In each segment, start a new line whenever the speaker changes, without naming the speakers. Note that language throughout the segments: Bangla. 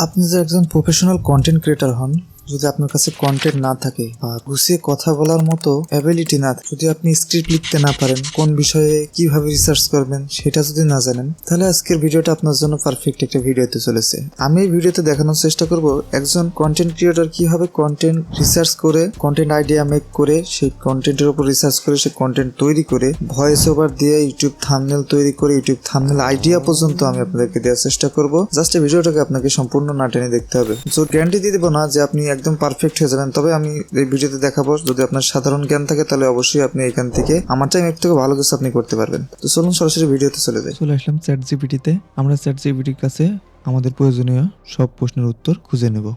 আপনি যে একজন প্রফেশনাল কন্টেন্ট ক্রিয়েটর হন, যদি আপনার কাছে কন্টেন্ট না থাকে বা গুছিয়ে কথা বলার মতো অ্যাবিলিটি না থাকে, যদি আপনি স্ক্রিপ্ট লিখতে না পারেন, কোন বিষয়ে কিভাবে রিসার্চ করবেন সেটা যদি না জানেন, তাহলে আজকের ভিডিওটা আপনার জন্য পারফেক্ট একটা ভিডিও হতে চলেছে। আমি এই ভিডিওতে দেখানোর চেষ্টা করব একজন কন্টেন্ট ক্রিয়েটর কিভাবে কন্টেন্ট রিসার্চ করে, কন্টেন্ট আইডিয়া মেক করে, সেই কন্টেন্টের উপর রিসার্চ করে সেই কন্টেন্ট তৈরি করে, ভয়েস ওভার দিয়ে ইউটিউব থাম্বনেল তৈরি করে, ইউটিউব থাম্বনেল আইডিয়া পর্যন্ত আমি আপনাদেরকে দেওয়ার চেষ্টা করব। জাস্ট এই ভিডিওটাকে আপনাকে সম্পূর্ণ না টেনে দেখতে হবে। তো গ্যারান্টি দিয়ে দেবো না যে আপনি একদম পারফেক্ট হয়ে যাবেন, তবে আমি এই ভিডিওতে দেখাবো যদি আপনার সাধারণ জ্ঞান থাকে তাহলে অবশ্যই আপনি এখান থেকে আমার টাইম থেকে ভালো কিছু আপনি করতে পারবেন। তো চলুন সরাসরি ভিডিওতে চলে যাই।
চলে আসলাম চ্যাট জিপিটিতে। আমরা চ্যাট জিপিটির কাছে আমাদের প্রয়োজনীয় সব প্রশ্নের উত্তর খুঁজে নেব।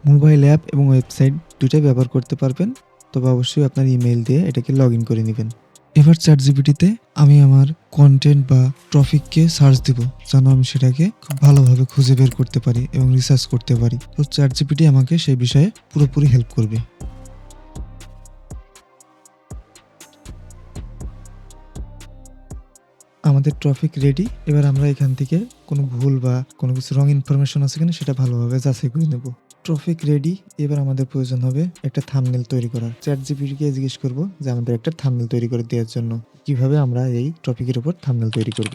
মোবাইল অ্যাপ এবং ওয়েবসাইট দুইটাই ব্যবহার করতে পারবেন, তবে অবশ্যই আপনার ইমেইল দিয়ে এটাকে লগ ইন করে নেবেন। এবার চ্যাট জিপিটিতে আমি আমার কন্টেন্ট বা টপিককে সার্চ দিব, যেন আমি সেটাকে খুব ভালোভাবে খুঁজে বের করতে পারি এবং রিসার্চ করতে পারি। তো চ্যাট জিপিটি আমাকে সেই বিষয়ে পুরোপুরি হেল্প করবে। আমাদের টপিক রেডি। এবার আমরা এখান থেকে কোনো ভুল বা কোনো কিছু রং ইনফরমেশন আছে কিনা সেটা ভালোভাবে যাচাই করে নেব। Topic ready. এবার আমাদের প্রয়োজন হবে একটা থাম্বনেল তৈরি করার। চ্যাট জিপিটিকে জিজ্ঞেস করব যে আমাদের একটা থাম্বনেল তৈরি করে দেওয়ার জন্য কিভাবে আমরা এই টপিকের উপর থাম্বনেল তৈরি করব।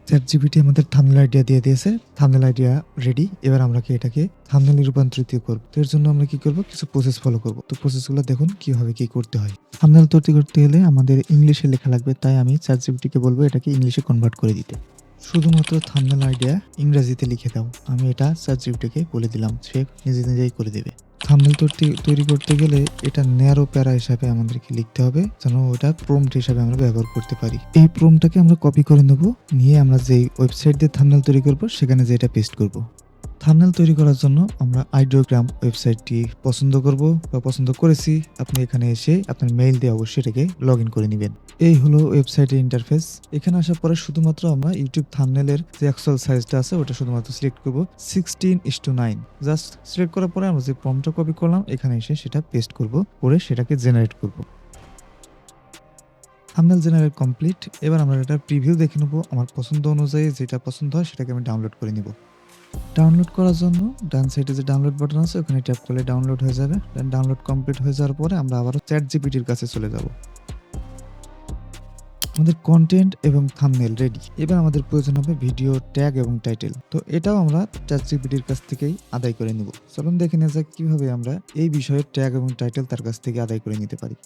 চ্যাট জিপিটি আমাদের থাম্বনেল আইডিয়া দিয়ে দিয়েছে। Thumbnail idea ready. এবার আমরা এটাকে থাম্বনেলে রূপান্তরিত করব। তো এর জন্য আমরা কি করব, কিছু প্রসেস ফলো করব। তো প্রসেসগুলো দেখুন কিভাবে কি করতে হয়। থাম্বনেল তৈরি করতে হলে আমাদের ইংলিশে লেখা লাগবে, তাই আমি চ্যাট জিপিটিকে বলবো এটাকে ইংলিশে কনভার্ট করে দিতে। শুধুমাত্র থাম্বনেল আইডিয়া ইংরেজিতে লিখে দাও, আমি এটা চ্যাট জিপিটিকে বলে দিলাম, সে নিজে নিজেই করে দেবে। থাম্বনেল তৈরি করতে গেলে এটা ন্যারো প্যারা হিসাবে আমাদেরকে লিখতে হবে, যেন ওটা প্রম্পট হিসাবে আমরা ব্যবহার করতে পারি। এই প্রম্পটটাকে আমরা কপি করে নেব, নিয়ে আমরা যেই ওয়েবসাইট দিয়ে থাম্বনেল তৈরি করব সেখানে যেটা পেস্ট করব। থাম্বনেল তৈরি করার জন্য আমরা আইডিওগ্রাম ওয়েবসাইটটি পছন্দ করব বা পছন্দ করেছি। আপনি এখানে এসে আপনার মেইল দিয়ে অবশ্যই এটাকে লগ ইন করে নেবেন। এই হলো ওয়েবসাইটের ইন্টারফেস। এখানে আসার পরে শুধুমাত্র আমরা ইউটিউব থাম্বনেলের যে অ্যাকচুয়াল সাইজটা আছে ওটা শুধুমাত্র সিলেক্ট করব 16:9। জাস্ট সিলেক্ট করার পরে আমরা যে প্রম্পটটা কপি করলাম এখানে এসে সেটা পেস্ট করব, করে সেটাকে জেনারেট করব। Thumbnail generate complete. এবার আমরা এটা প্রিভিউ দেখে নেব। আমার পছন্দ অনুযায়ী যেটা পছন্দ হয় সেটাকে আমি ডাউনলোড করে নিব। ডাউনলোড করার জন্য ডান সাইডে যে ডাউনলোড বাটন আছে ওখানে ট্যাপ করলে ডাউনলোড হয়ে যাবে। দেন ডাউনলোড কমপ্লিট হয়ে যাওয়ার পরে আমরা আবারও চ্যাট জিপিটির কাছে চলে যাব। আমাদের কন্টেন্ট এবং থাম্বনেল রেডি। এবার আমাদের প্রয়োজন হবে ভিডিও ট্যাগ এবং টাইটেল। তো এটাও আমরা চ্যাট জিপিটির কাছ থেকেই আদায় করে নিব। চলুন দেখে নেওয়া যাক কিভাবে আমরা এই বিষয়ে ট্যাগ এবং টাইটেল তার কাছ থেকে আদায় করে নিতে পারি।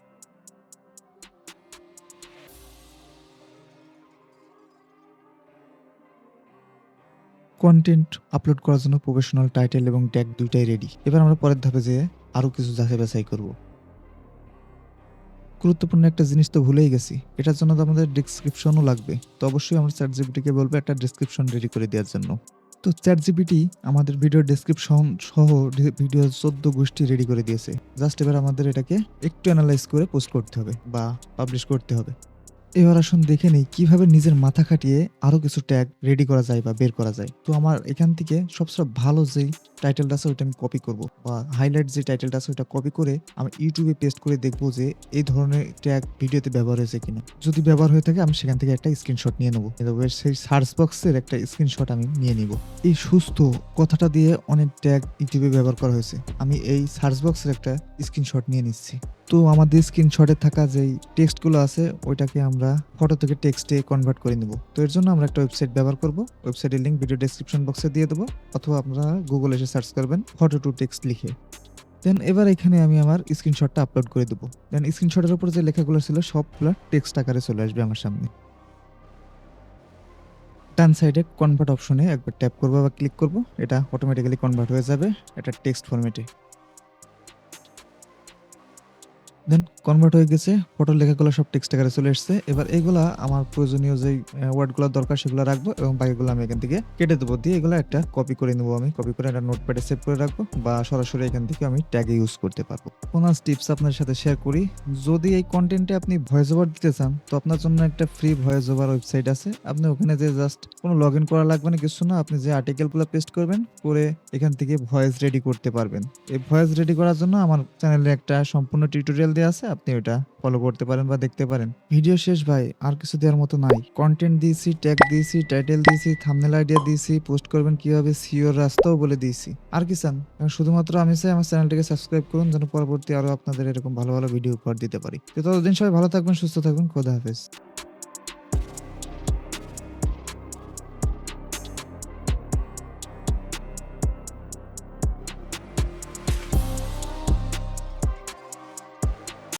কন্টেন্ট আপলোড করার জন্য প্রফেশনাল টাইটেল এবং ট্যাগ দুইটাই রেডি। এবার আমরা পরের ধাপে যেয়ে আরো কিছু যাচাই বাছাই করব। গুরুত্বপূর্ণ একটা জিনিস তো ভুলেই গেছি, এটার জন্য তো আমাদের ডেসক্রিপশনও লাগবে। তো অবশ্যই আমরা চ্যাট জিপিটিকে বলবো একটা ডেসক্রিপশন রেডি করে দেওয়ার জন্য। তো চ্যাট জিপিটি আমাদের ভিডিও ডেসক্রিপশন সহ ভিডিও 14 গোষ্ঠী রেডি করে দিয়েছে। জাস্ট এবার আমাদের এটাকে একটু অ্যানালাইজ করে পোস্ট করতে হবে বা পাবলিশ করতে হবে। এবার আসুন দেখে নেই কিভাবে নিজের মাথা খাটিয়ে আরো কিছু ট্যাগ রেডি করা যায় বা বের করা যায়। তো আমার এখান থেকে সবচেয়ে ভালো যেই টাইটেলটা আছে ওইটা আমি কপি করব, বা হাইলাইট যে টাইটেলটা আছে ওইটা কপি করে আমি ইউটিউবে পেস্ট করে দেখবো যে এই ধরনের ট্যাগ ভিডিওতে ব্যবহার হয়েছে কিনা। যদি ব্যবহার হয়ে থাকে আমি সেখান থেকে একটা স্ক্রিনশট নিয়ে নেবো, সেই সার্চ বক্সের একটা স্ক্রিনশট আমি নিয়ে নিব। এই সুস্থ কথাটা দিয়ে অনেক ট্যাগ ইউটিউবে ব্যবহার করা হয়েছে, আমি এই সার্চ বক্সের একটা স্ক্রিনশট নিয়ে নিচ্ছি। তো আমাদের স্ক্রিনশটে থাকা যেই টেক্সটগুলো আছে ওইটাকে আমরা ফটো থেকে টেক্সটে কনভার্ট করে নেব। তো এর জন্য আমরা একটা ওয়েবসাইট ব্যবহার করব। ওয়েবসাইটের লিংক ভিডিও ডেসক্রিপশন বক্সে দিয়ে দেবো, অথবা আপনারা গুগলে এসে সার্চ করবেন ফটো টু টেক্সট লিখে। দেন এবার এখানে আমি আমার স্ক্রিনশটটা আপলোড করে দেবো। দেন স্ক্রিনশটের উপর যে লেখাগুলো ছিল সবগুলো টেক্সট আকারে চলে আসবে আমার সামনে। ডান সাইডে কনভার্ট অপশনে একবার ট্যাপ করবো বা ক্লিক করব, এটা অটোমেটিক্যালি কনভার্ট হয়ে যাবে এটা টেক্সট ফরম্যাটে। দেন কনভার্ট হয়ে গেছে, ফটোর লেখাগুলো সব টেক্সট আকারে চলে এসেছে। এবার এগুলা আমার প্রয়োজনীয় যে ওয়ার্ডগুলো দরকার সেগুলো রাখবো এবং বাকিগুলো আমি এখান থেকে কেটে দেবো, দিয়ে এগুলো একটা কপি করে নেবো। আমি কপি করে একটা নোটপ্যাডে সেভ করে রাখবো, বা সরাসরি এখান থেকে আমি ট্যাগে ইউজ করতে পারবো। বোনাস টিপস আপনার সাথে শেয়ার করি। যদি এই কন্টেন্টে আপনি ভয়েস ওভার দিতে চান তো আপনার জন্য একটা ফ্রি ভয়েস ওভার ওয়েবসাইট আছে। আপনি ওখানে যে জাস্ট কোনো লগ ইন করা লাগবে না, কিছু না। আপনি যে আর্টিকেলগুলো পেস্ট করবেন করে এখান থেকে ভয়েস রেডি করতে পারবেন। এই ভয়েস রেডি করার জন্য আমার চ্যানেলে একটা সম্পূর্ণ টিউটোরিয়াল দেওয়া আছে, আপনি ওটা ফলো করতে পারেন বা দেখতে পারেন। ভিডিও শেষ ভাই, আর কিছু দেওয়ার মতো নাই। কন্টেন্ট দিয়েছি, ট্যাগ দিয়েছি, টাইটেল দিয়েছি, থাম্বনেল আইডিয়া দিয়েছি, পোস্ট করবেন কিভাবে, সিওর রাস্তাও বলে দিয়েছি। আর কি চান? এখন শুধুমাত্র আমি চাই আমার চ্যানেলটিকে সাবস্ক্রাইব করুন, যেন পরবর্তী আরো আপনাদের এরকম ভালো ভালো ভিডিও উপহার দিতে পারি। তো ততদিন সবাই ভালো থাকবেন, সুস্থ থাকবেন, খোদা হাফেজ।